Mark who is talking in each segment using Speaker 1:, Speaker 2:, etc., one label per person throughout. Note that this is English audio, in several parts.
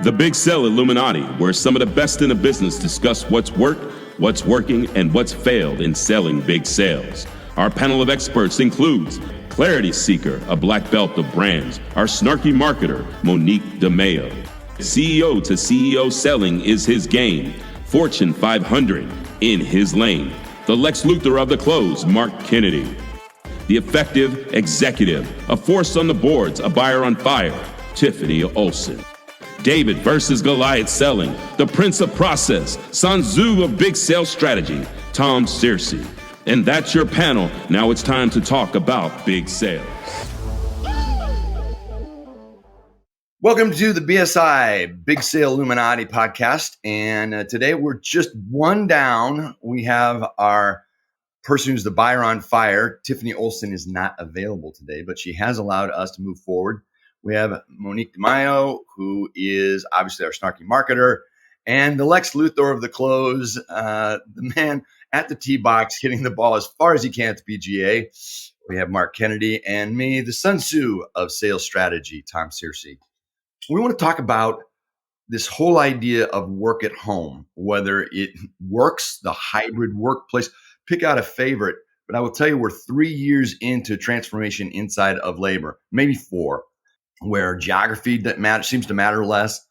Speaker 1: The Big Sell Illuminati, where some of the best in the business discuss what's worked, what's working, and what's failed in selling big sales. Our panel of experts includes Clarity Seeker, a black belt of brands, our snarky marketer, Monique de Maio. CEO to CEO selling is his game. Fortune 500 in his lane. The Lex Luthor of the close, Mark Kennedy. The effective executive, a force on the boards, a buyer on fire, Tiffany Olson. David versus Goliath selling, the prince of process, Sun Tzu of big sales strategy, Tom Searcy. And that's your panel. Now it's time to talk about big sales.
Speaker 2: Welcome to the BSI Big Sale Illuminati podcast. And today we're just one down. We have our person who's the buyer on fire. Tiffany Olson is not available today, but she has allowed us to move forward. We have Monique de Maio, who is obviously our snarky marketer, and the Lex Luthor of the close, the man at the tee box hitting the ball as far as he can at the PGA. We have Mark Kennedy and me, the Sun Tzu of sales strategy, Tom Searcy. We want to talk about this whole idea of work at home, whether it works, the hybrid workplace. Pick out a favorite, but I will tell you we're 3 years into transformation inside of labor, maybe 4. Where geography seems to matter less,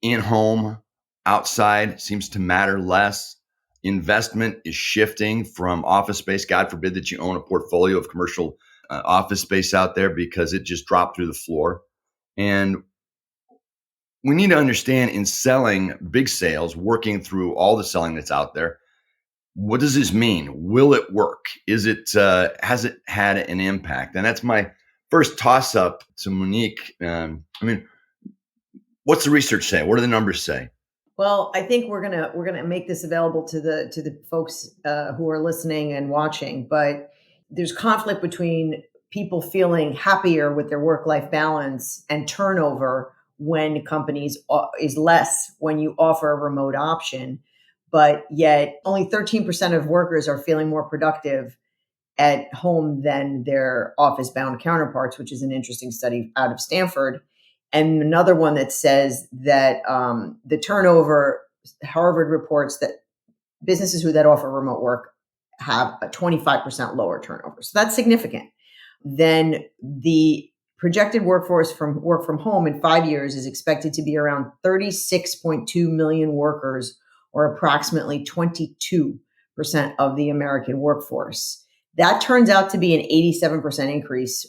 Speaker 2: in-home, outside seems to matter less. Investment is shifting from office space. God forbid that you own a portfolio of commercial office space out there because it just dropped through the floor. And we need to understand in selling big sales, working through all the selling that's out there, what does this mean? Will it work? Has it had an impact? And that's my first toss up to Monique. What's the research say? What do the numbers say?
Speaker 3: Well, I think we're gonna make this available to the folks who are listening and watching. But there's conflict between people feeling happier with their work-life balance and turnover when companies is less when you offer a remote option. But yet, only 13% of workers are feeling more productive at home than their office-bound counterparts, which is an interesting study out of Stanford. And another one that says that the turnover, Harvard reports that businesses that offer remote work have a 25% lower turnover. So that's significant. Then the projected workforce from work from home in 5 years is expected to be around 36.2 million workers, or approximately 22% of the American workforce. That turns out to be an 87% increase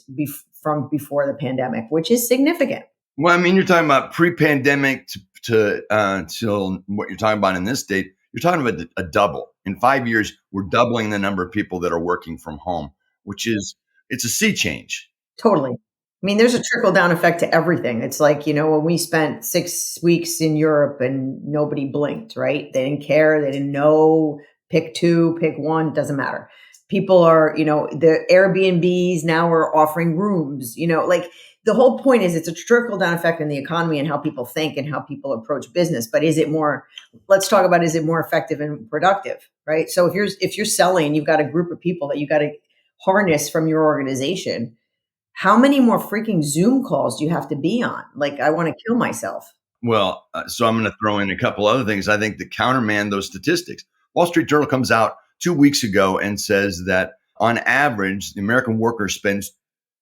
Speaker 3: from before the pandemic, which is significant.
Speaker 2: Well, I mean, you're talking about pre-pandemic to till what you're talking about in this state. You're talking about a double. In 5 years, we're doubling the number of people that are working from home, it's a sea change.
Speaker 3: Totally. I mean, there's a trickle-down effect to everything. It's like, when we spent 6 weeks in Europe and nobody blinked, right? They didn't care. They didn't know. Pick 2, pick 1, doesn't matter. People are, the Airbnbs now are offering rooms, like the whole point is it's a trickle down effect in the economy and how people think and how people approach business. But let's talk about, is it more effective and productive, right? So if you're selling, you've got a group of people that you got to harness from your organization. How many more freaking Zoom calls do you have to be on? Like, I want to kill myself.
Speaker 2: Well, so I'm going to throw in a couple other things. I think to countermand those statistics, Wall Street Journal comes out 2 weeks ago and says that on average, the American worker spends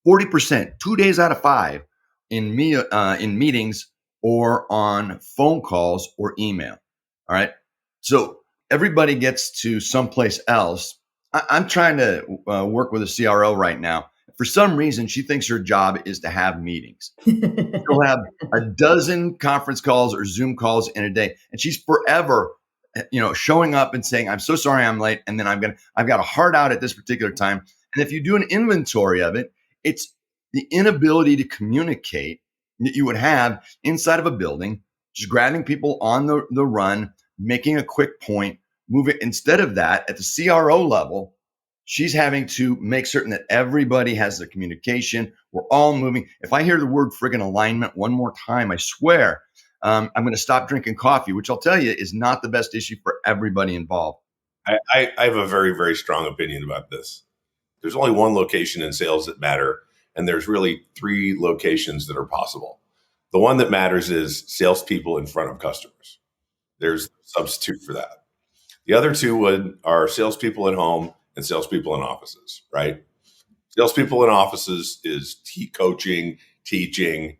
Speaker 2: 40%, 2 days out of 5 in meetings or on phone calls or email. All right. So everybody gets to someplace else. I'm trying to work with a CRO right now. For some reason, she thinks her job is to have meetings. She'll have a dozen conference calls or Zoom calls in a day. And she's forever showing up and saying, I'm so sorry I'm late. And then I've got a hard out at this particular time. And if you do an inventory of it, it's the inability to communicate that you would have inside of a building, just grabbing people on the run, making a quick point, move it. Instead of that, at the CRO level, she's having to make certain that everybody has the communication. We're all moving. If I hear the word friggin' alignment one more time, I swear, I'm going to stop drinking coffee, which I'll tell you is not the best issue for everybody involved.
Speaker 4: I have a very, very strong opinion about this. There's only one location in sales that matter, and there's really 3 locations that are possible. The one that matters is salespeople in front of customers. There's a substitute for that. The other two are salespeople at home and salespeople in offices, right? Salespeople in offices is coaching, teaching,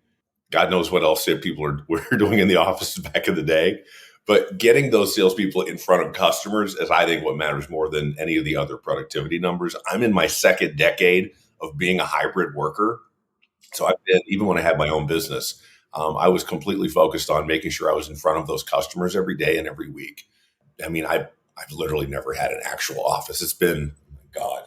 Speaker 4: God knows what else people were doing in the office back in the day. But getting those salespeople in front of customers is, I think, what matters more than any of the other productivity numbers. I'm in my second decade of being a hybrid worker. So I've been, even when I had my own business, I was completely focused on making sure I was in front of those customers every day and every week. I mean, I've literally never had an actual office. It's been, God,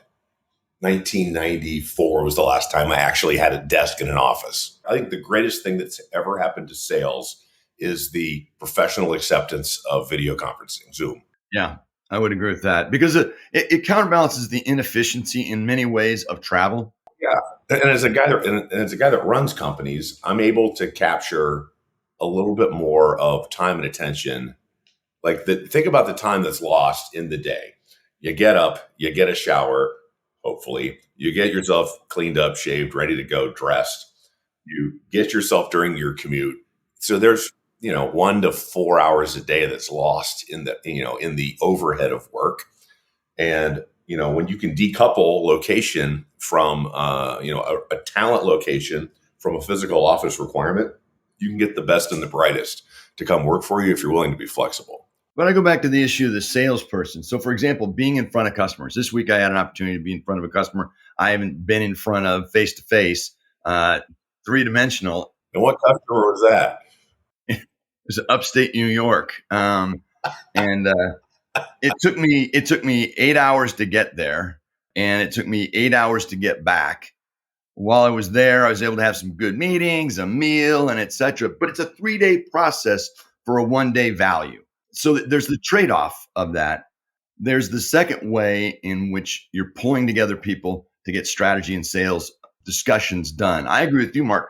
Speaker 4: 1994 was the last time I actually had a desk in an office. I think the greatest thing that's ever happened to sales is the professional acceptance of video conferencing, Zoom.
Speaker 2: Yeah, I would agree with that because it counterbalances the inefficiency in many ways of travel.
Speaker 4: Yeah, and as a guy that runs companies, I'm able to capture a little bit more of time and attention. Like think about the time that's lost in the day. You get up, you get a shower, hopefully, you get yourself cleaned up, shaved, ready to go, dressed. You get yourself during your commute. So there's 1 to 4 hours a day that's lost in the overhead of work. And when you can decouple location from a talent location from a physical office requirement, you can get the best and the brightest to come work for you if you're willing to be flexible.
Speaker 2: But I go back to the issue of the salesperson. So, for example, being in front of customers. This week, I had an opportunity to be in front of a customer I haven't been in front of face to face, three-dimensional.
Speaker 4: And what customer was that?
Speaker 2: It was upstate New York, and it took me 8 hours to get there, and it took me 8 hours to get back. While I was there, I was able to have some good meetings, a meal, and etc. But it's a 3-day process for a 1-day value. So there's the trade-off of that. There's the second way in which you're pulling together people to get strategy and sales discussions done. I agree with you, Mark.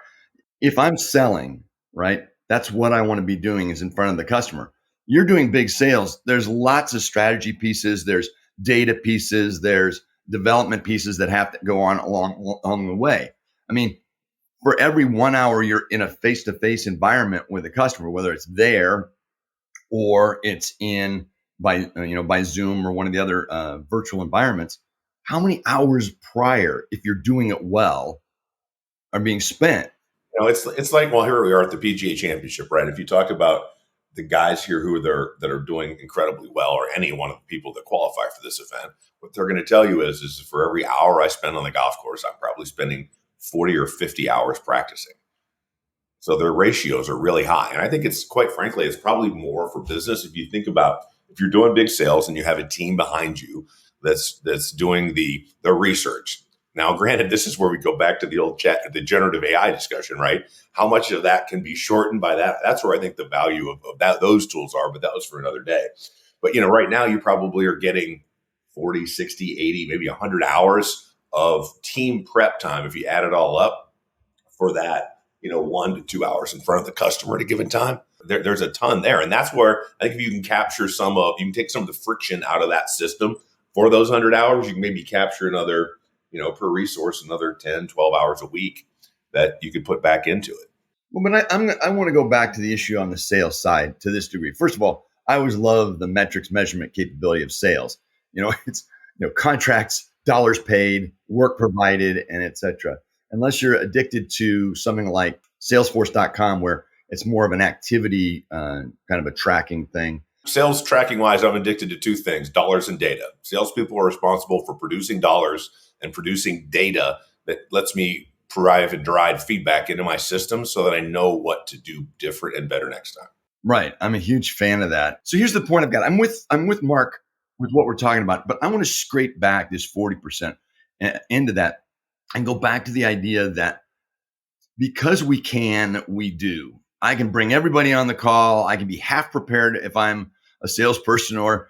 Speaker 2: If I'm selling, right, that's what I want to be doing is in front of the customer. You're doing big sales. There's lots of strategy pieces. There's data pieces. There's development pieces that have to go on along the way. I mean, for every 1 hour you're in a face-to-face environment with a customer, whether it's there or it's by Zoom or one of the other virtual environments, how many hours prior, if you're doing it well, are being spent?
Speaker 4: It's like, well, here we are at the PGA Championship, right? If you talk about the guys here that are doing incredibly well, or any one of the people that qualify for this event, what they're going to tell you is for every hour I spend on the golf course, I'm probably spending 40 or 50 hours practicing. So their ratios are really high. And I think it's probably more for business. If you think about, if you're doing big sales and you have a team behind you that's doing the research. Now, granted, this is where we go back to the generative AI discussion, right? How much of that can be shortened by that? That's where I think the value of those tools are, but that was for another day. But, right now you probably are getting 40, 60, 80, maybe 100 hours of team prep time if you add it all up for that, 1 to 2 hours in front of the customer at a given time. There's a ton there. And that's where I think if you can capture you can take some of the friction out of that system for those 100 hours, you can maybe capture another, per resource, another 10, 12 hours a week that you could put back into it.
Speaker 2: Well, but I want to go back to the issue on the sales side to this degree. First of all, I always love the metrics measurement capability of sales. It's contracts, dollars paid, work provided, and et cetera. Unless you're addicted to something like Salesforce.com, where it's more of an activity kind of a tracking thing.
Speaker 4: Sales tracking wise, I'm addicted to two things: dollars and data. Salespeople are responsible for producing dollars and producing data that lets me derive feedback into my system so that I know what to do different and better next time.
Speaker 2: Right. I'm a huge fan of that. So here's the point I've got. I'm with Mark with what we're talking about, but I want to scrape back this 40% into that and go back to the idea that because we can, we do. I can bring everybody on the call. I can be half prepared if I'm a salesperson, or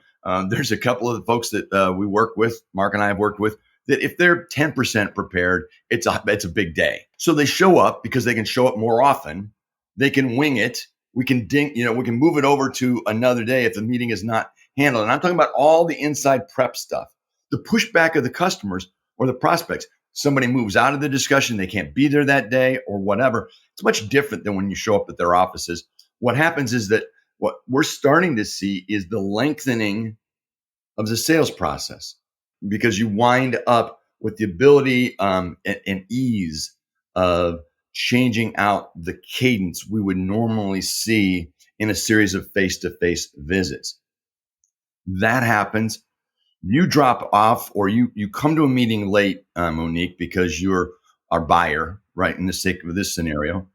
Speaker 2: there's a couple of the folks that we work with, Mark and I have worked with, that if they're 10% prepared, it's a big day. So they show up because they can show up more often. They can wing it. We can we can move it over to another day if the meeting is not handled. And I'm talking about all the inside prep stuff, the pushback of the customers or the prospects. somebody moves out of the discussion, they can't be there that day or whatever. It's much different than when you show up at their offices. What happens is that what we're starting to see is the lengthening of the sales process, because you wind up with the ability and ease of changing out the cadence we would normally see in a series of face-to-face visits. That happens. You drop off, or you come to a meeting late, Monique, because you're our buyer, right? In the sake of this scenario,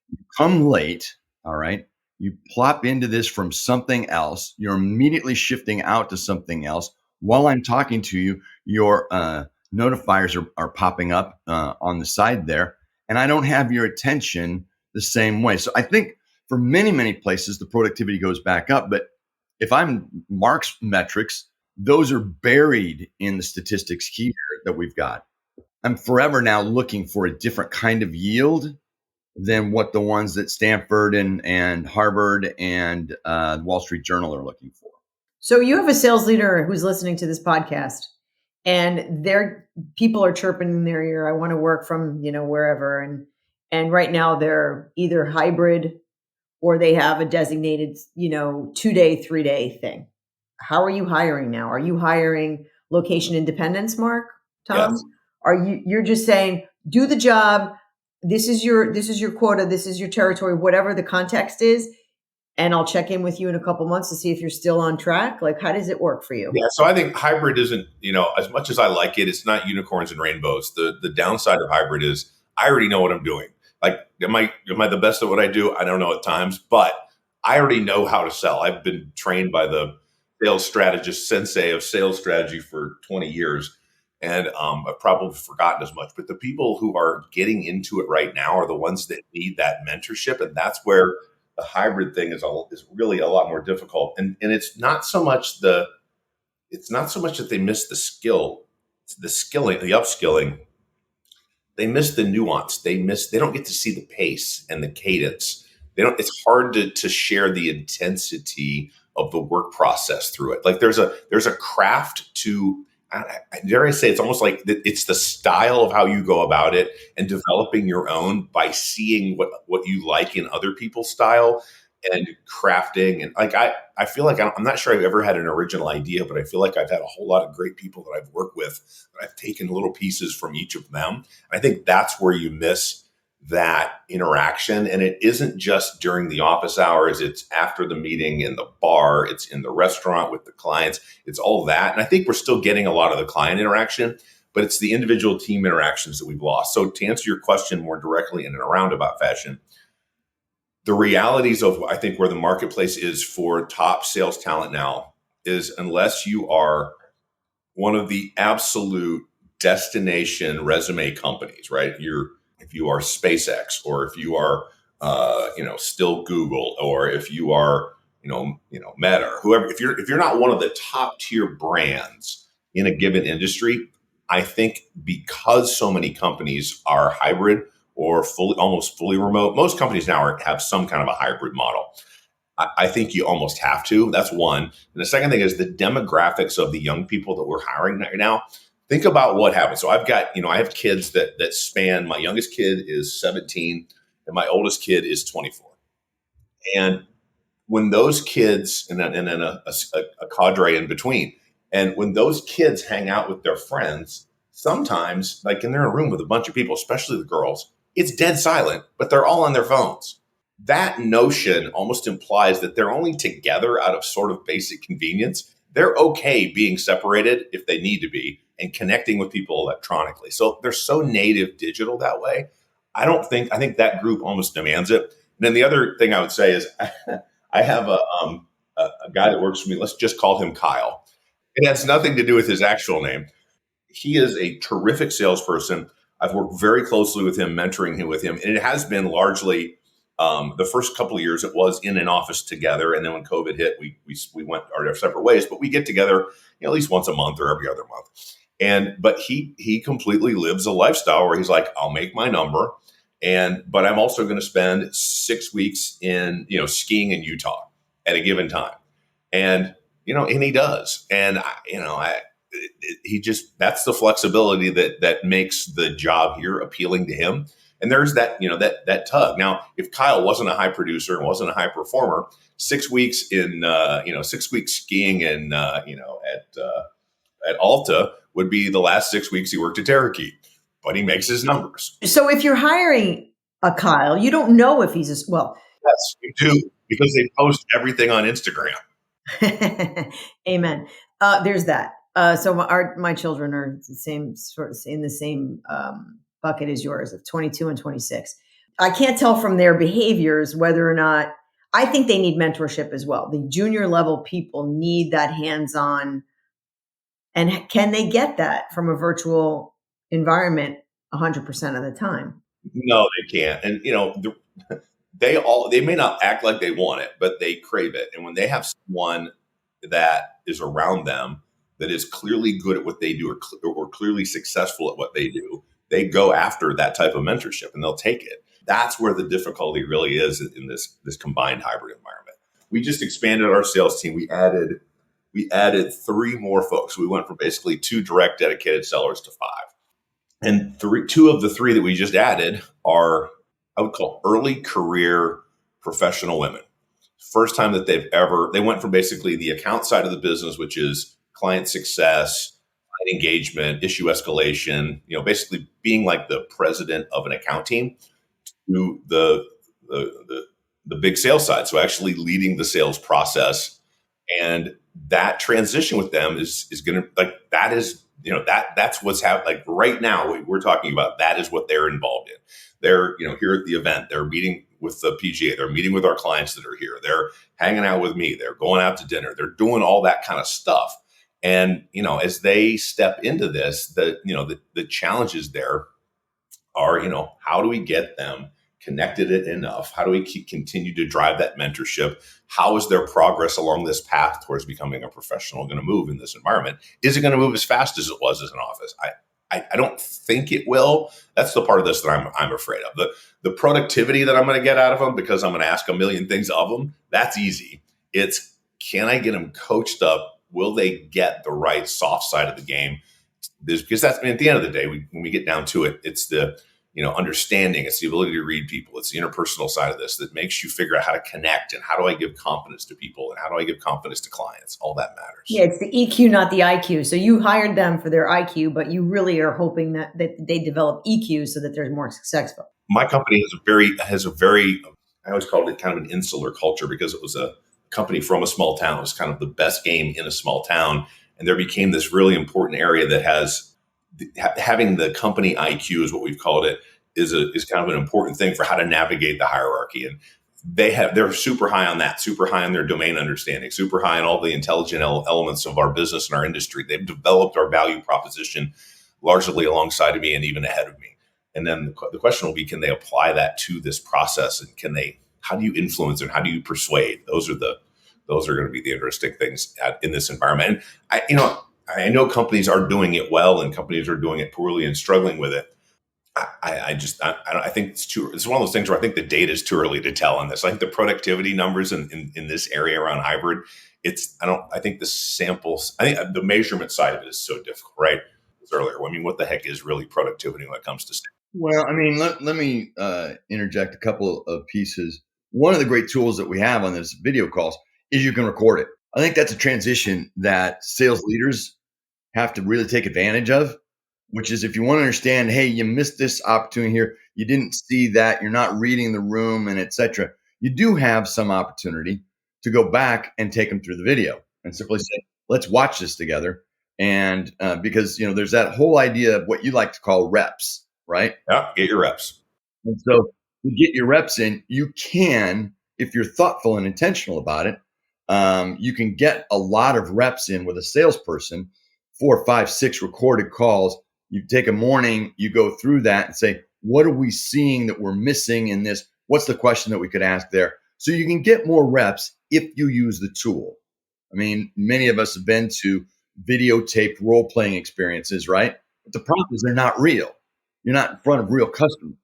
Speaker 2: you come late, all right? You plop into this from something else. You're immediately shifting out to something else. While I'm talking to you, your notifiers are popping up on the side there, and I don't have your attention the same way. So I think for many, many places, the productivity goes back up. But if I'm Mark's metrics, those are buried in the statistics here that we've got. I'm forever now looking for a different kind of yield than what the ones that Stanford and Harvard and Wall Street Journal are looking for.
Speaker 3: So you have a sales leader who's listening to this podcast, and their people are chirping in their ear, I want to work from, wherever. And right now they're either hybrid or they have a designated, 2-day, 3-day thing. How are you hiring now? Are you hiring location independence, Mark, Tom?
Speaker 4: Yes.
Speaker 3: You're just saying, do the job. This is your quota. This is your territory, whatever the context is. And I'll check in with you in a couple months to see if you're still on track. Like, how does it work for you?
Speaker 4: Yeah, so I think hybrid isn't, as much as I like it, it's not unicorns and rainbows. The downside of hybrid is I already know what I'm doing. Like, am I the best at what I do? I don't know at times, but I already know how to sell. I've been trained by the sales strategist sensei of sales strategy for 20 years. And I've probably forgotten as much. But the people who are getting into it right now are the ones that need that mentorship. And that's where the hybrid thing is really a lot more difficult. And it's not so much that they miss the skill, the skilling, the upskilling. They miss the nuance. They don't get to see the pace and the cadence. It's hard to share the intensity of the work process through it. Like there's a craft to, dare I say, it's almost like it's the style of how you go about it and developing your own by seeing what you like in other people's style and crafting. And like, I feel like I'm not sure I've ever had an original idea, but I feel like I've had a whole lot of great people that I've worked with. I've taken little pieces from each of them. And I think that's where you miss that interaction. And it isn't just during the office hours. It's after the meeting in the bar. It's in the restaurant with the clients. It's all that. And I think we're still getting a lot of the client interaction, but it's the individual team interactions that we've lost. So to answer your question more directly in a roundabout fashion, the realities of, I think, where the marketplace is for top sales talent now is, unless you are one of the absolute destination resume companies, right? If you are SpaceX, or if you are, still Google, or if you are, Meta, or whoever, if you're not one of the top tier brands in a given industry, I think because so many companies are hybrid or almost fully remote, most companies now have some kind of a hybrid model. I think you almost have to. That's one. And the second thing is the demographics of the young people that we're hiring right now. Think about what happens. So I've got, I have kids that span, my youngest kid is 17 and my oldest kid is 24. And when those kids, and then a cadre in between, and when those kids hang out with their friends, sometimes, like, and they're in a room with a bunch of people, especially the girls, it's dead silent, but they're all on their phones. That notion almost implies that they're only together out of sort of basic convenience. They're okay being separated if they need to be and connecting with people electronically. So they're so native digital that way. I think that group almost demands it. And then the other thing I would say is I have a guy that works for me. Let's just call him Kyle. It has nothing to do with his actual name. He is a terrific salesperson. I've worked very closely with him, mentoring him with him. And it has been largely the first couple of years, it was in an office together. And then when COVID hit, we went our separate ways, but we get together at least once a month or every other month. But he completely lives a lifestyle where he's like, I'll make my number. But I'm also going to spend 6 weeks in, skiing in Utah at a given time. And he does. And that's the flexibility that makes the job here appealing to him. And there's that, that tug. Now, if Kyle wasn't a high producer and wasn't a high performer, 6 weeks 6 weeks skiing in, at Alta would be the last 6 weeks he worked at Terakeet, but he makes his numbers.
Speaker 3: So if you're hiring a Kyle, you don't know if he's well.
Speaker 4: Yes, you do, because they post everything on Instagram.
Speaker 3: Amen. There's that. So my children are the same sort of in the same bucket as yours, of 22 and 26. I can't tell from their behaviors whether or not, I think they need mentorship as well. The junior level people need that hands-on. And can they get that from a virtual environment 100% of the time?
Speaker 4: No, they can't. And they may not act like they want it, but they crave it. And when they have someone that is around them that is clearly good at what they do, or clearly successful at what they do, they go after that type of mentorship and they'll take it. That's where the difficulty really is in this combined hybrid environment. We just expanded our sales team. We added 3 more folks. We went from basically 2 direct dedicated sellers to 5. And 2 of the 3 that we just added are, I would call, early career professional women. First time that they went from basically the account side of the business, which is client success, client engagement, issue escalation, basically being like the president of an account team, to the big sales side. So actually leading the sales process. And that transition with them is going to, like, that is, that's what's happening. Like right now, what we're talking about, that is what they're involved in. They're, here at the event, they're meeting with the PGA, they're meeting with our clients that are here, they're hanging out with me, they're going out to dinner, they're doing all that kind of stuff. And, as they step into this, the challenges there are, how do we get them connected enough? How do we continue to drive that mentorship? How is their progress along this path towards becoming a professional going to move in this environment? Is it going to move as fast as it was as an office? I don't think it will. That's the part of this that I'm afraid of. The productivity that I'm going to get out of them, because I'm going to ask a million things of them, that's easy. It's, can I get them coached up? Will they get the right soft side of the game? Because that's, at the end of the day, when we get down to it, it's the understanding, it's the ability to read people, it's the interpersonal side of this that makes you figure out how to connect, and how do I give confidence to people, and how do I give confidence to clients? All that matters.
Speaker 3: Yeah, it's the EQ, not the IQ. So you hired them for their IQ, but you really are hoping that they develop EQ so that they're more successful.
Speaker 4: My company has a very, I always called it kind of an insular culture, because it was a company from a small town. It was kind of the best game in a small town. And there became this really important area that has, having the company IQ is what we've called it, is kind of an important thing for how to navigate the hierarchy. And they're super high on that, super high on their domain understanding, super high on all the intelligent elements of our business and our industry. They've developed our value proposition largely alongside of me and even ahead of me. And then the question will be, can they apply that to this process? And how do you influence and how do you persuade? Those are going to be the interesting things in this environment. And I know companies are doing it well and companies are doing it poorly and struggling with it. I think it's one of those things where I think the data is too early to tell on this. I think the productivity numbers in this area around hybrid, I think the samples, I think the measurement side of it is so difficult, right? Earlier, what the heck is really productivity when it comes to sales?
Speaker 2: Well, let me interject a couple of pieces. One of the great tools that we have on this video calls is you can record it. I think that's a transition that sales leaders have to really take advantage of, which is, if you want to understand, hey, you missed this opportunity here, you didn't see that, you're not reading the room, and etc. You do have some opportunity to go back and take them through the video and simply say, let's watch this together. And because, there's that whole idea of what you like to call reps, right?
Speaker 4: Yeah, get your reps.
Speaker 2: And so to get your reps in, you can, if you're thoughtful and intentional about it, you can get a lot of reps in with a salesperson, 4, 5, 6 recorded calls. You take a morning, you go through that and say, what are we seeing that we're missing in this? What's the question that we could ask there? So you can get more reps if you use the tool. Many of us have been to videotaped role-playing experiences, right? But the problem is they're not real. You're not in front of real customers.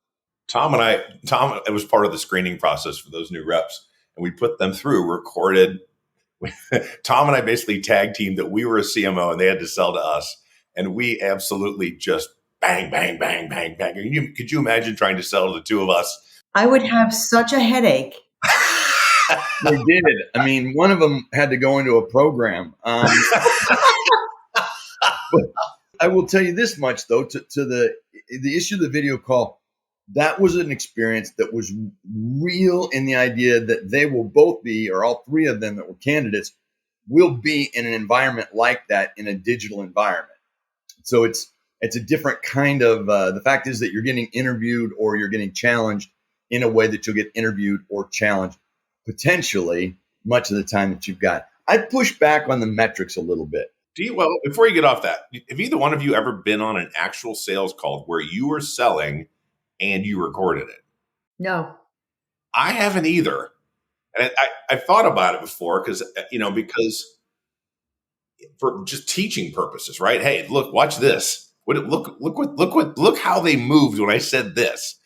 Speaker 4: Tom, it was part of the screening process for those new reps. And we put them through recorded Tom and I basically tag teamed that we were a CMO and they had to sell to us. And we absolutely just bang, bang, bang, bang, bang. Could you imagine trying to sell to the two of us?
Speaker 3: I would have such a headache.
Speaker 2: They did. I mean, one of them had to go into a program. But I will tell you this much, though, to the issue of the video call, that was an experience that was real in the idea that they will both be, or all three of them that were candidates, will be in an environment like that in a digital environment. So it's a different kind of, the fact is that you're getting interviewed or you're getting challenged in a way that you'll get interviewed or challenged potentially much of the time that you've got. I'd push back on the metrics a little bit.
Speaker 4: Well, before you get off that, have either one of you ever been on an actual sales call where you were selling and you recorded it?
Speaker 3: No.
Speaker 4: I haven't either. And I thought about it before because for just teaching purposes, right? Hey, look, watch this. Look how they moved when I said this.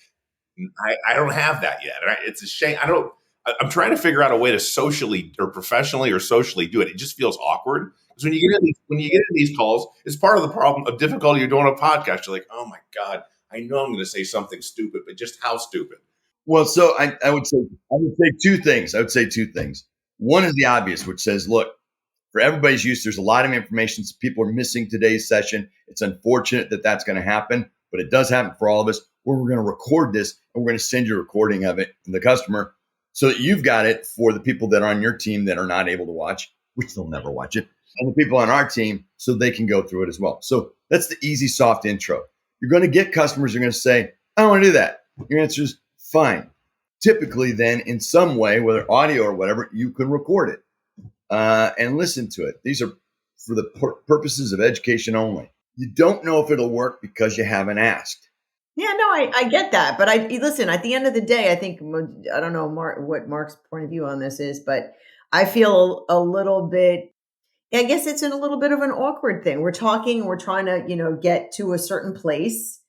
Speaker 4: I don't have that yet. Right? It's a shame. I'm trying to figure out a way to socially or professionally or socially do it. It just feels awkward. Because when you get in these calls, it's part of the problem of difficulty. You're doing a podcast. You're like, oh my God, I know I'm going to say something stupid, but just how stupid?
Speaker 2: Well, so I would say two things. I would say two things. One is the obvious, which says, look, for everybody's use, there's a lot of information. So people are missing today's session. It's unfortunate that that's going to happen, but it does happen for all of us. Where we're going to record this and we're going to send you a recording of it from the customer so that you've got it for the people that are on your team that are not able to watch, which they'll never watch it, and the people on our team so they can go through it as well. So that's the easy, soft intro. You're going to get customers who are going to say, I don't want to do that. Your answer is fine. Typically then in some way, whether audio or whatever, you can record it and listen to it. These are for the purposes of education only. You don't know if it'll work because you haven't asked.
Speaker 3: Yeah, no, I get that. But listen, at the end of the day, I think, I don't know what Mark's point of view on this is, but I feel a little bit, I guess it's in a little bit of an awkward thing. We're talking, we're trying to, get to a certain place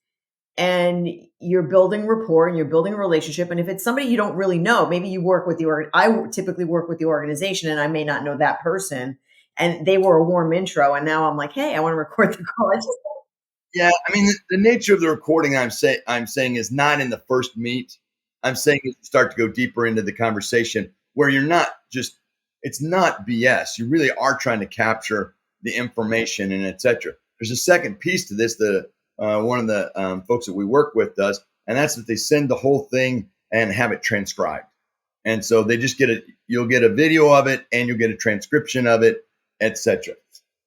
Speaker 3: and you're building rapport and you're building a relationship. And if it's somebody you don't really know, maybe you work with I typically work with the organization and I may not know that person and they were a warm intro. And now I'm like, hey, I want to record the call.
Speaker 2: Yeah, I mean, the nature of the recording I'm saying is not in the first meet. I'm saying you start to go deeper into the conversation where you're not just, it's not BS. You really are trying to capture the information and et cetera. There's a second piece to this that one of the folks that we work with does, and that's that they send the whole thing and have it transcribed. And so they just you'll get a video of it and you'll get a transcription of it, et cetera.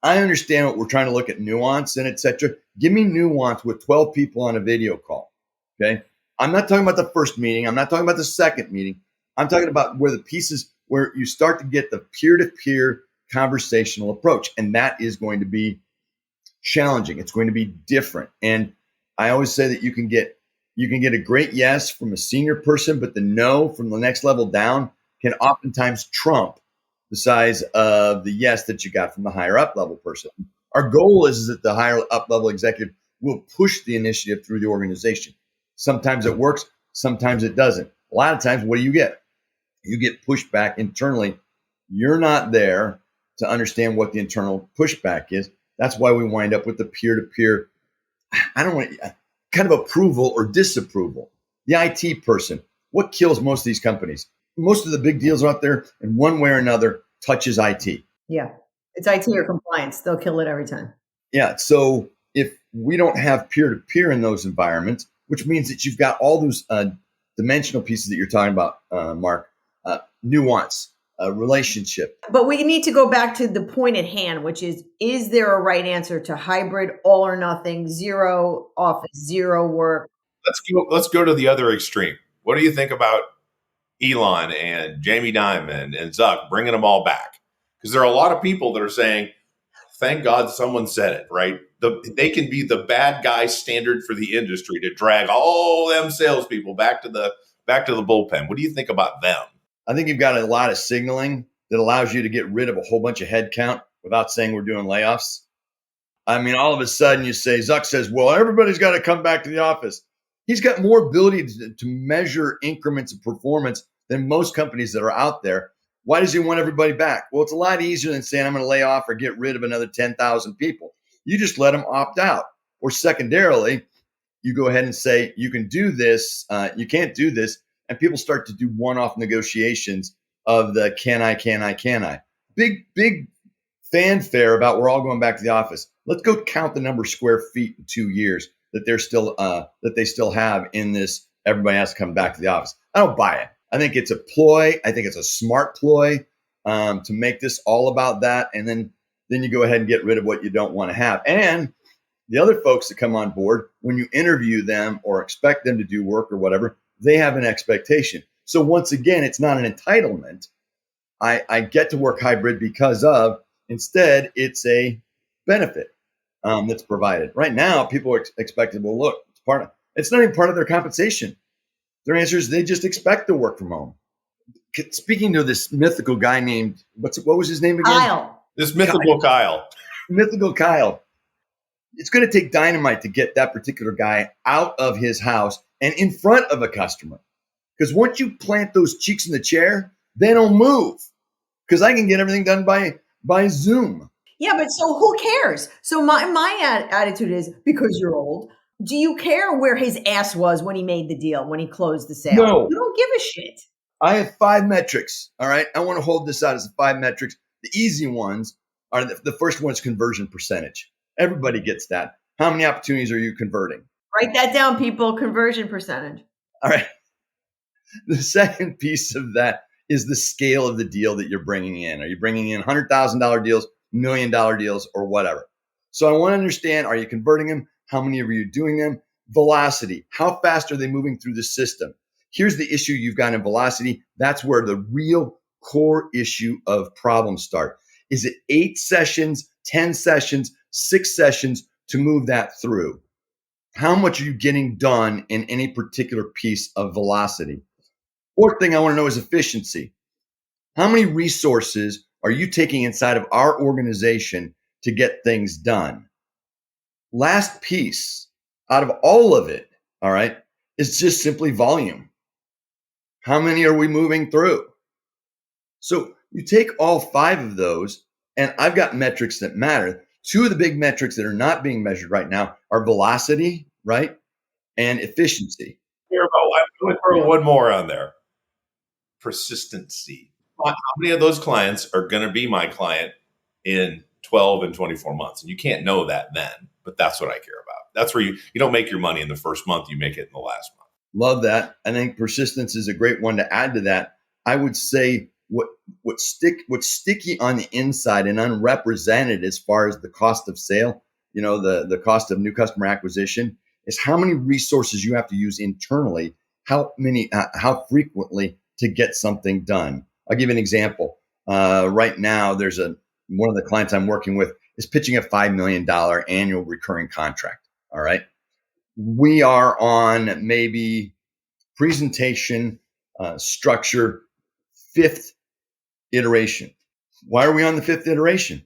Speaker 2: I understand what we're trying to look at nuance and et cetera. Give me nuance with 12 people on a video call. Okay. I'm not talking about the first meeting. I'm not talking about the second meeting. I'm talking about where the pieces, where you start to get the peer-to-peer conversational approach. And that is going to be challenging. It's going to be different. And I always say that you can get a great yes from a senior person, but the no from the next level down can oftentimes trump the size of the yes that you got from the higher up level person. Our goal is that the higher up level executive will push the initiative through the organization. Sometimes it works, sometimes it doesn't. A lot of times, what do you get? You get pushback internally. You're not there to understand what the internal pushback is. That's why we wind up with the peer-to-peer, kind of approval or disapproval. The IT person, what kills most of these companies? Most of the big deals out there in one way or another touches IT.
Speaker 3: Yeah. It's IT or compliance. They'll kill it every time.
Speaker 2: Yeah. So if we don't have peer-to-peer in those environments, which means that you've got all those dimensional pieces that you're talking about, Mark, nuance, relationship.
Speaker 3: But we need to go back to the point at hand, which is there a right answer to hybrid, all or nothing, zero office, zero work?
Speaker 4: Let's go to the other extreme. What do you think about Elon and Jamie Dimon and Zuck bringing them all back? Because there are a lot of people that are saying, thank God someone said it, right? They can be the bad guy standard for the industry to drag all them salespeople back to the bullpen. What do you think about them?
Speaker 2: I think you've got a lot of signaling that allows you to get rid of a whole bunch of headcount without saying we're doing layoffs. I mean, all of a sudden you say, Zuck says, well, everybody's got to come back to the office. He's got more ability to measure increments of performance than most companies that are out there. Why does he want everybody back? Well, it's a lot easier than saying I'm going to lay off or get rid of another 10,000 people. You just let them opt out. Or secondarily, you go ahead and say, you can do this, you can't do this. And people start to do one-off negotiations of the can I. Big fanfare about we're all going back to the office. Let's go count the number of square feet in 2 years that they still have in this. Everybody has to come back to the office. I don't buy it. I think it's a ploy. I think it's a smart ploy to make this all about that. And then you go ahead and get rid of what you don't want to have. And the other folks that come on board, when you interview them or expect them to do work or whatever, they have an expectation. So once again, it's not an entitlement. I get to work hybrid because of, instead, it's a benefit that's provided. Right now, people are expected, well, look, it's not even part of their compensation. Their answer is they just expect to work from home. Speaking to this mythical guy named, what was his name again?
Speaker 3: Kyle.
Speaker 4: This mythical Kyle.
Speaker 2: Mythical Kyle. It's going to take dynamite to get that particular guy out of his house and in front of a customer. Because once you plant those cheeks in the chair, they don't move. Because I can get everything done by Zoom.
Speaker 3: Yeah, but so who cares? So my attitude is, because you're old, do you care where his ass was when he made the deal, when he closed the sale?
Speaker 2: No.
Speaker 3: You don't give a shit.
Speaker 2: I have 5 metrics. All right. I want to hold this out as 5 metrics. The easy ones are the first one is conversion percentage. Everybody gets that. How many opportunities are you converting?
Speaker 3: Write that down, people. Conversion percentage.
Speaker 2: All right. The second piece of that is the scale of the deal that you're bringing in. Are you bringing in $100,000 deals, $1 million deals, or whatever? So I want to understand, are you converting them? How many are you doing them? Velocity. How fast are they moving through the system? Here's the issue you've got in velocity. That's where the real core issue of problems start. Is it 8 sessions, 10 sessions, 6 sessions to move that through? How much are you getting done in any particular piece of velocity? Fourth thing I want to know is efficiency. How many resources are you taking inside of our organization to get things done? Last piece out of all of it, all right, is just simply volume. How many are we moving through? So you take all 5 of those, and I've got metrics that matter. 2 of the big metrics that are not being measured right now are velocity, right, and efficiency.
Speaker 4: I'm going to throw one more on there. Persistency. How many of those clients are going to be my client in 12 and 24 months? And you can't know that then, but that's what I care about. That's where you don't make your money in the first month, you make it in the last month.
Speaker 2: Love that. I think persistence is a great one to add to that. I would say what's sticky on the inside and unrepresented as far as the cost of sale, the cost of new customer acquisition, is how many resources you have to use internally, how frequently to get something done. I'll give you an example. Right now, there's one of the clients I'm working with is pitching a $5 million annual recurring contract. All right. We are on maybe presentation, structure, 5th iteration. Why are we on the 5th iteration?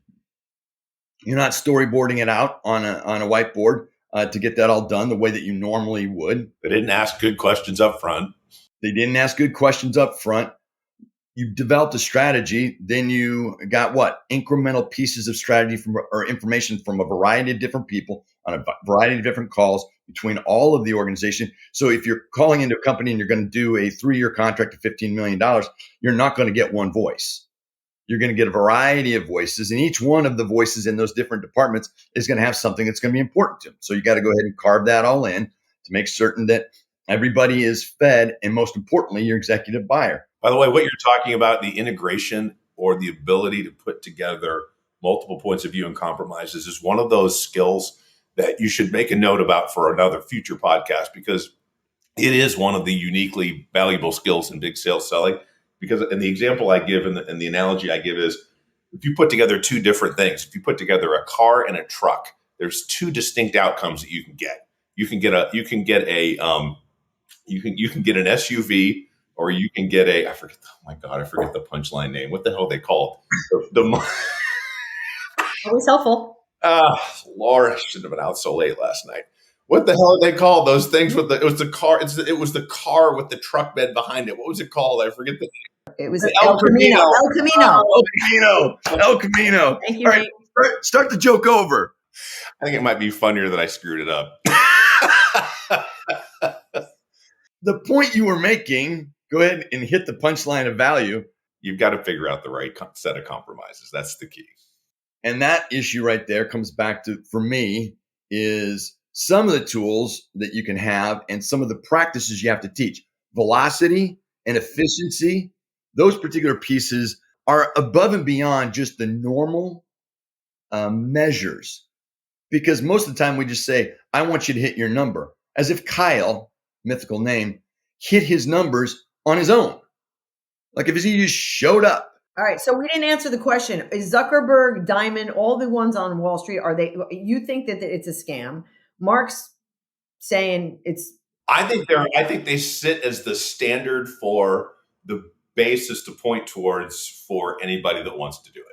Speaker 2: You're not storyboarding it out on a whiteboard to get that all done the way that you normally would.
Speaker 4: They didn't ask good questions up front.
Speaker 2: You developed a strategy. Then you got incremental pieces of strategy or information from a variety of different people on a variety of different calls between all of the organization. So if you're calling into a company and you're going to do a 3-year contract of $15 million, you're not going to get one voice. You're going to get a variety of voices, and each one of the voices in those different departments is going to have something that's going to be important to them. So you got to go ahead and carve that all in to make certain that everybody is fed, and most importantly, your executive buyer.
Speaker 4: By the way, what you're talking about, the integration or the ability to put together multiple points of view and compromises, is one of those skills that you should make a note about for another future podcast, because it is one of the uniquely valuable skills in big sales selling. Because in the example I give and the analogy I give is, if you put together 2 different things, if you put together a car and a truck, there's 2 distinct outcomes that you can get. You can get an SUV, or you can get I forget the punchline name. What the hell are they called?
Speaker 3: Always helpful.
Speaker 4: Laura, I shouldn't have been out so late last night. What the hell are they called? Those things with it was the car. It was the car with the truck bed behind it. What was it called? I forget the name.
Speaker 3: It was
Speaker 2: El
Speaker 3: El Camino.
Speaker 2: Camino.
Speaker 3: El Camino.
Speaker 2: El Camino. El Camino.
Speaker 3: Thank you,
Speaker 2: All right,
Speaker 3: Nate.
Speaker 2: start the joke over.
Speaker 4: I think it might be funnier that I screwed it up.
Speaker 2: The point you were making, go ahead and hit the punchline of value.
Speaker 4: You've got to figure out the right set of compromises. That's the key.
Speaker 2: And that issue right there comes back to, for me, is some of the tools that you can have and some of the practices you have to teach. Velocity and efficiency, those particular pieces are above and beyond just the normal measures. Because most of the time we just say, I want you to hit your number. As if Kyle, mythical name, hit his numbers on his own. Like if he just showed up.
Speaker 3: All right. So we didn't answer the question. Is Zuckerberg, Diamond, all the ones on Wall Street, you think that it's a scam? Mark's saying it's.
Speaker 4: I think they sit as the standard for the basis to point towards for anybody that wants to do it.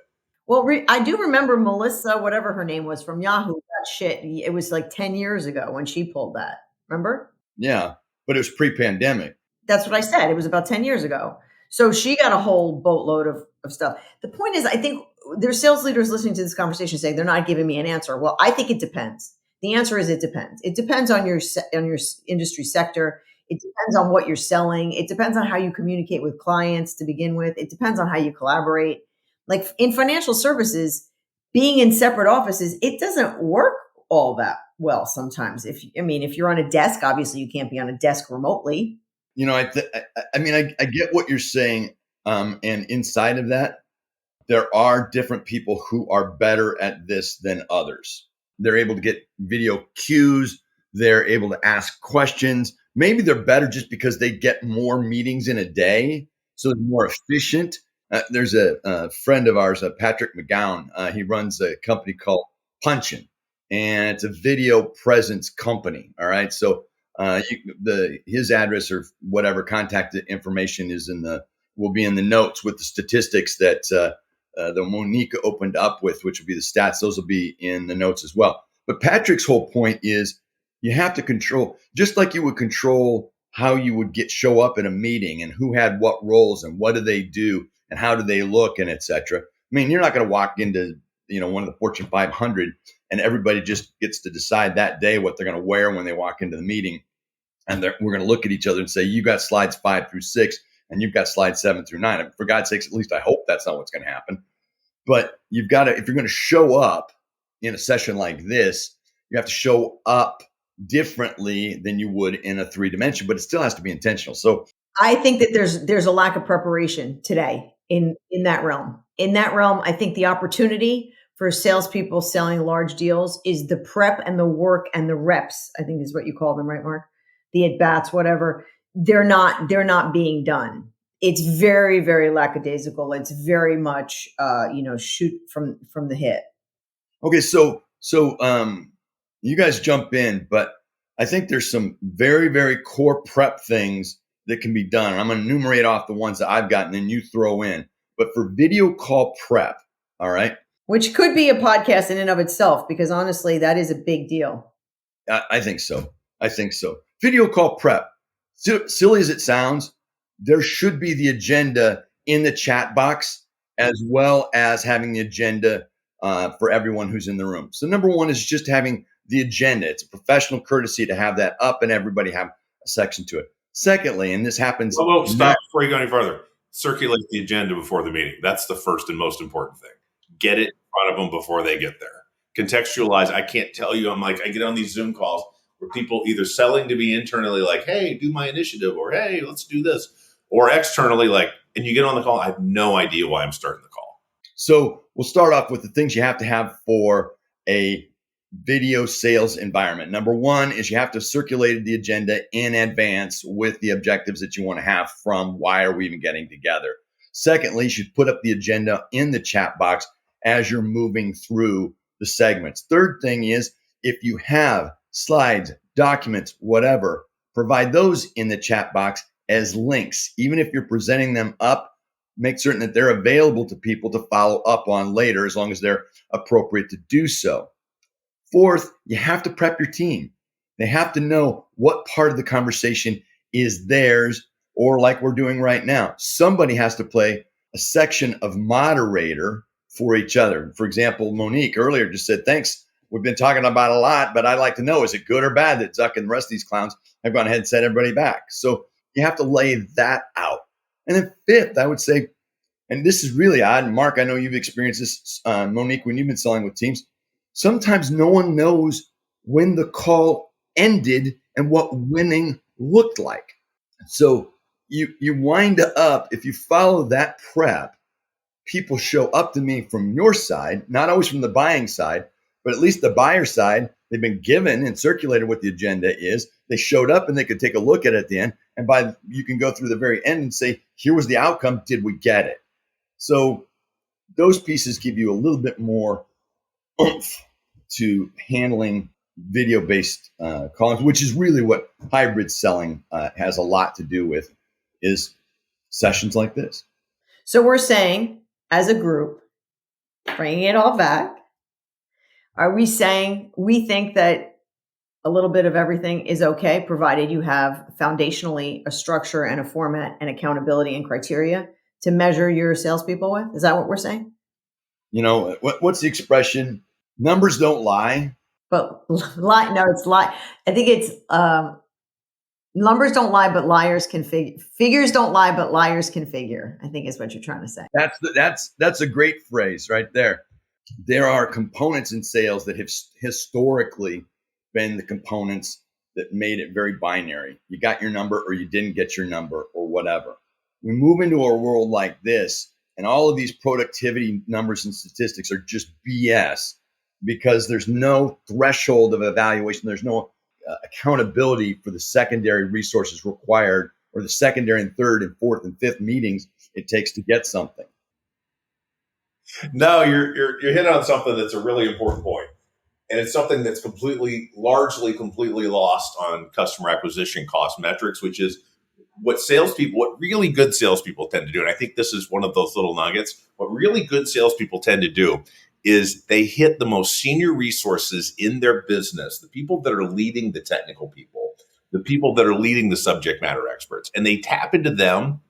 Speaker 3: Well, I do remember Melissa, whatever her name was from Yahoo, that shit. It was like 10 years ago when she pulled that. Remember?
Speaker 2: Yeah, but it was pre-pandemic.
Speaker 3: That's what I said. It was about 10 years ago. So she got a whole boatload of stuff. The point is, I think there's sales leaders listening to this conversation saying they're not giving me an answer. Well, I think it depends. The answer is it depends. It depends on your industry sector. It depends on what you're selling. It depends on how you communicate with clients to begin with. It depends on how you collaborate. Like in financial services, being in separate offices, it doesn't work all that well sometimes. If you're on a desk, obviously you can't be on a desk remotely.
Speaker 2: You know, I get what you're saying. And inside of that, there are different people who are better at this than others. They're able to get video cues. They're able to ask questions. Maybe they're better just because they get more meetings in a day. So they're more efficient. There's a friend of ours, Patrick McGowan. He runs a company called Punchin', and it's a video presence company. All right. So his address or whatever contact information will be in the notes with the statistics that the Monique opened up with, which will be the stats. Those will be in the notes as well. But Patrick's whole point is you have to control, just like you would control how you would show up in a meeting and who had what roles and what do they do and how do they look and et cetera. I mean, you're not going to walk into, one of the Fortune 500 and everybody just gets to decide that day what they're going to wear when they walk into the meeting. And we're going to look at each other and say, you got slides 5 through 6 and you've got slides 7 through 9. And for God's sakes, at least I hope that's not what's going to happen. But you've got to, if you're going to show up in a session like this, you have to show up differently than you would in a 3-dimension, but it still has to be intentional. So
Speaker 3: I think that there's a lack of preparation today in that realm. In that realm, I think the opportunity for salespeople selling large deals is the prep and the work and the reps, I think is what you call them, right, Mark? The at-bats, whatever. They're not being done. It's very, very lackadaisical. It's very much, shoot from the hip.
Speaker 2: Okay. So you guys jump in, but I think there's some very, very core prep things that can be done. And I'm going to enumerate off the ones that I've got and then you throw in. But for video call prep, all right.
Speaker 3: Which could be a podcast in and of itself, because honestly, that is a big deal.
Speaker 2: I think so. Video call prep, silly as it sounds, there should be the agenda in the chat box as well as having the agenda for everyone who's in the room. So number one is just having the agenda. It's a professional courtesy to have that up and everybody have a section to it. Secondly, and this happens.
Speaker 4: Well, stop before you go any further. Circulate the agenda before the meeting. That's the first and most important thing. Get it in front of them before they get there. Contextualize. I can't tell you. I get on these Zoom calls where people either selling to me internally like, hey, do my initiative, or hey, let's do this, or externally like, and you get on the call. I have no idea why I'm starting the call.
Speaker 2: So we'll start off with the things you have to have for a video sales environment. Number one is you have to circulate the agenda in advance with the objectives that you want to have from why are we even getting together. Secondly, you should put up the agenda in the chat box as you're moving through the segments. Third thing is if you have slides, documents, whatever, provide those in the chat box as links. Even if you're presenting them up, make certain that they're available to people to follow up on later as long as they're appropriate to do so. Fourth, you have to prep your team. They have to know what part of the conversation is theirs or like we're doing right now, somebody has to play a section of moderator for each other. For example, Monique earlier just said, thanks. We've been talking about a lot, but I'd like to know, is it good or bad that Zuck and the rest of these clowns have gone ahead and set everybody back? So you have to lay that out. And then fifth, I would say, and this is really odd, Mark, I know you've experienced this, Monique, when you've been selling with teams, sometimes no one knows when the call ended and what winning looked like. So you wind up, if you follow that prep, people show up to me from your side, not always from the buying side, but at least the buyer side. They've been given and circulated what the agenda is. They showed up and they could take a look at it at the end. And you can go through the very end and say, here was the outcome. Did we get it? So those pieces give you a little bit more oomph to handling video-based callings, which is really what hybrid selling has a lot to do with, is sessions like this.
Speaker 3: So we're saying, as a group, bringing it all back, are we saying we think that a little bit of everything is okay, provided you have foundationally a structure and a format and accountability and criteria to measure your salespeople with? Is that what we're saying?
Speaker 2: You know, what's the expression? Numbers don't lie.
Speaker 3: But lie, no, it's lie. I think it's numbers don't lie, but liars can figure. Figures don't lie, but liars can figure, I think is what you're trying to say.
Speaker 2: That's a great phrase right there. There are components in sales that have historically been the components that made it very binary. You got your number or you didn't get your number or whatever. We move into a world like this, and all of these productivity numbers and statistics are just BS because there's no threshold of evaluation. There's no accountability for the secondary resources required, or the secondary and third and fourth and fifth meetings it takes to get something.
Speaker 4: No, you're hitting on something that's a really important point. And it's something that's largely completely lost on customer acquisition cost metrics, which is what really good salespeople tend to do. And I think this is one of those little nuggets. What really good salespeople tend to do is they hit the most senior resources in their business, the people that are leading the technical people, the people that are leading the subject matter experts, and they tap into them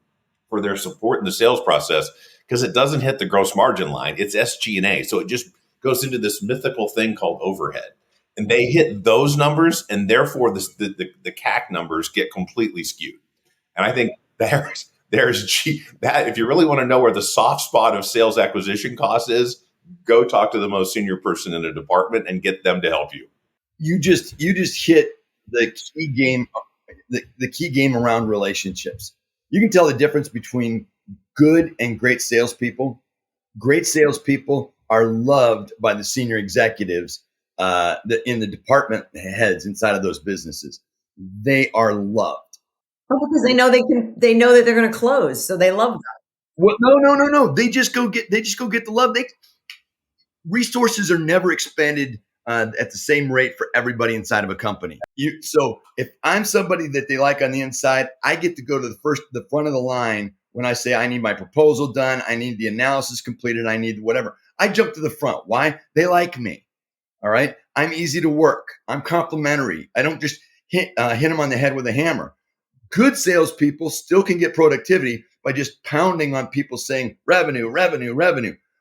Speaker 4: for their support in the sales process, because it doesn't hit the gross margin line. It's SG&A. So it just goes into this mythical thing called overhead. And they hit those numbers, and therefore the CAC numbers get completely skewed. And I think there's that. If you really want to know where the soft spot of sales acquisition cost is, go talk to the most senior person in a department and get them to help you.
Speaker 2: You just hit the key game, the key game around relationships. You can tell the difference between good and great salespeople. Great salespeople are loved by the senior executives in the department heads inside of those businesses. They are loved.
Speaker 3: Oh, because they know they know that they're going to close, so they love that.
Speaker 2: Well, no. They just go get the love. Resources are never expended at the same rate for everybody inside of a company. So if I'm somebody that they like on the inside, I get to go to the front of the line when I say I need my proposal done, I need the analysis completed, I need whatever. I jump to the front. Why? They like me. All right. I'm easy to work. I'm complimentary. I don't just hit them on the head with a hammer. Good salespeople still can get productivity by just pounding on people saying revenue,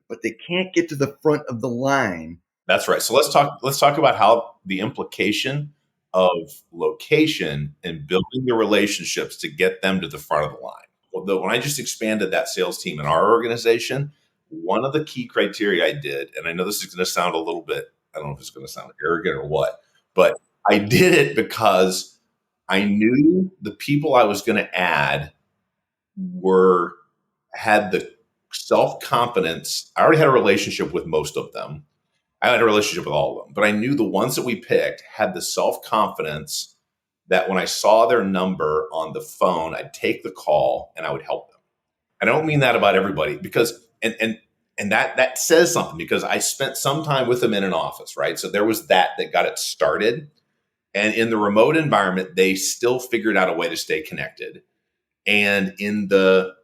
Speaker 2: but they can't get to the front of the line.
Speaker 4: That's right. So let's talk about how the implication of location and building the relationships to get them to the front of the line. Well, when I just expanded that sales team in our organization, one of the key criteria I did, and I know this is going to sound a little bit, I don't know if it's going to sound arrogant or what, but I did it because I knew the people I was going to add had the self-confidence. I already had a relationship with most of them. I had a relationship with all of them, but I knew the ones that we picked had the self-confidence that when I saw their number on the phone, I'd take the call and I would help them. I don't mean that about everybody, because and that says something, because I spent some time with them in an office, right? So there was that got it started. And in the remote environment, they still figured out a way to stay connected. And in the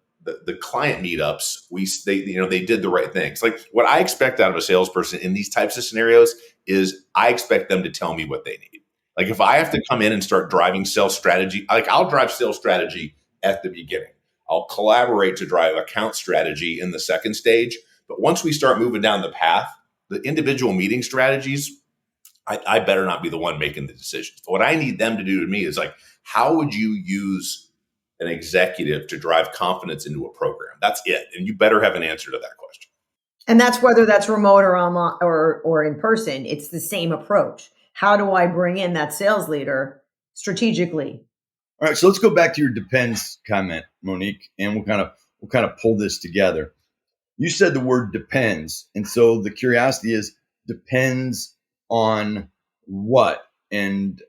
Speaker 4: client meetups, they did the right things. Like, what I expect out of a salesperson in these types of scenarios is I expect them to tell me what they need. Like, if I have to come in and start driving sales strategy, like, I'll drive sales strategy at the beginning. I'll collaborate to drive account strategy in the second stage. But once we start moving down the path, the individual meeting strategies, I better not be the one making the decisions. What I need them to do to me is like, how would you use an executive to drive confidence into a program? That's it. And you better have an answer to that question.
Speaker 3: And that's whether that's remote or online or in person. It's the same approach. How do I bring in that sales leader strategically?
Speaker 2: All right, so let's go back to your depends comment, Monique, and we'll kind of pull this together. You said the word depends, and so the curiosity is depends on what? And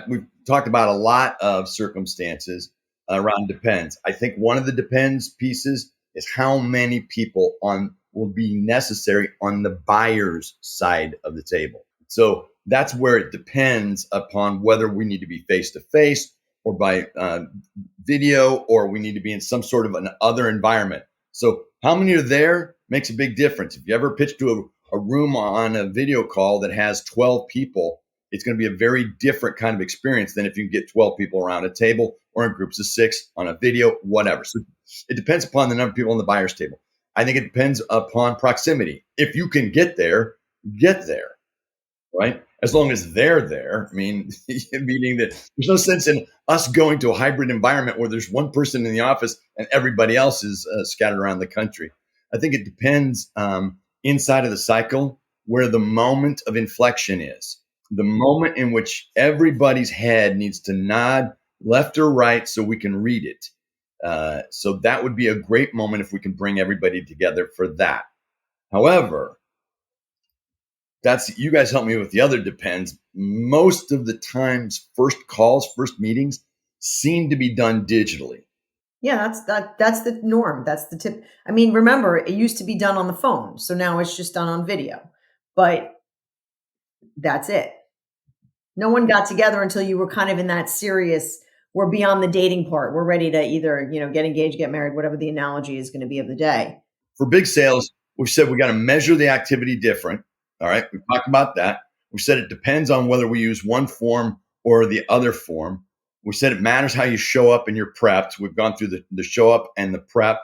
Speaker 2: we've talked about a lot of circumstances around depends. I think one of the depends pieces is how many people will be necessary on the buyer's side of the table. So that's where it depends upon whether we need to be face to face or by video, or we need to be in some sort of an other environment. So how many are there makes a big difference. If you ever pitch to a room on a video call that has 12 people, it's going to be a very different kind of experience than if you can get 12 people around a table or in groups of 6 on a video, whatever. So it depends upon the number of people on the buyer's table. I think it depends upon proximity. If you can get there, right? As long as they're there. I mean, meaning that there's no sense in us going to a hybrid environment where there's one person in the office and everybody else is scattered around the country. I think it depends inside of the cycle where the moment of inflection is, the moment in which everybody's head needs to nod left or right so we can read it. So that would be a great moment if we can bring everybody together for that. However, you guys help me with the other depends. Most of the times, first calls, first meetings seem to be done digitally.
Speaker 3: Yeah, that's the norm. That's the tip. I mean, remember, it used to be done on the phone. So now it's just done on video. But that's it. No one got together until you were kind of in that serious, we're beyond the dating part. We're ready to either, get engaged, get married, whatever the analogy is going to be of the day.
Speaker 2: For big sales, we've said we got to measure the activity different. All right. We've talked about that. We said it depends on whether we use one form or the other form. We said it matters how you show up in your preps. We've gone through the show up and the prep.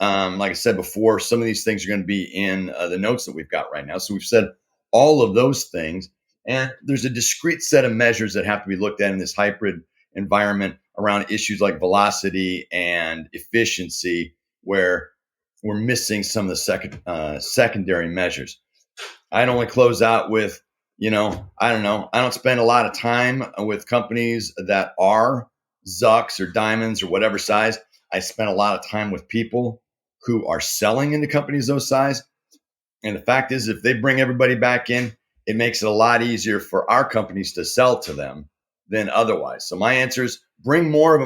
Speaker 2: Like I said before, some of these things are going to be in the notes that we've got right now. So we've said all of those things. And there's a discrete set of measures that have to be looked at in this hybrid environment around issues like velocity and efficiency, where we're missing some of the secondary measures. I'd only close out with, I don't spend a lot of time with companies that are Zucks or Diamonds or whatever size. I spend a lot of time with people who are selling into companies those size. And the fact is, if they bring everybody back in, it makes it a lot easier for our companies to sell to them than otherwise. So my answer is bring more of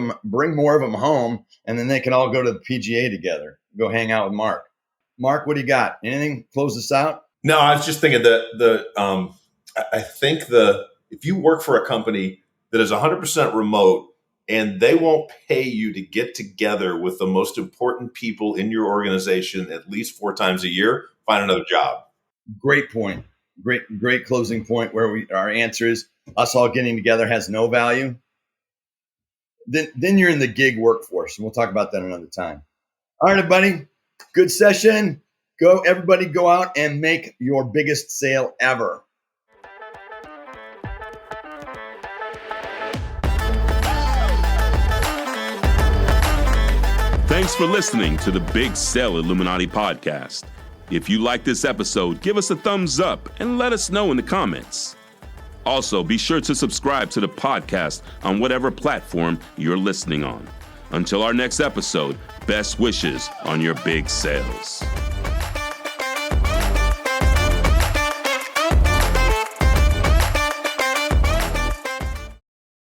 Speaker 2: them home, and then they can all go to the PGA together, go hang out with Mark. Mark, what do you got? Anything close us out?
Speaker 4: No, I was just thinking I think if you work for a company that is 100% remote and they won't pay you to get together with the most important people in your organization at least 4 times a year, find another job.
Speaker 2: Great point. Great closing point where our answer is us all getting together has no value. Then you're in the gig workforce, and we'll talk about that another time. All right, everybody. Good session. Everybody go out and make your biggest sale ever.
Speaker 1: Thanks for listening to the Big Sale Illuminati podcast. If you like this episode, give us a thumbs up and let us know in the comments. Also, be sure to subscribe to the podcast on whatever platform you're listening on. Until our next episode, best wishes on your big sales.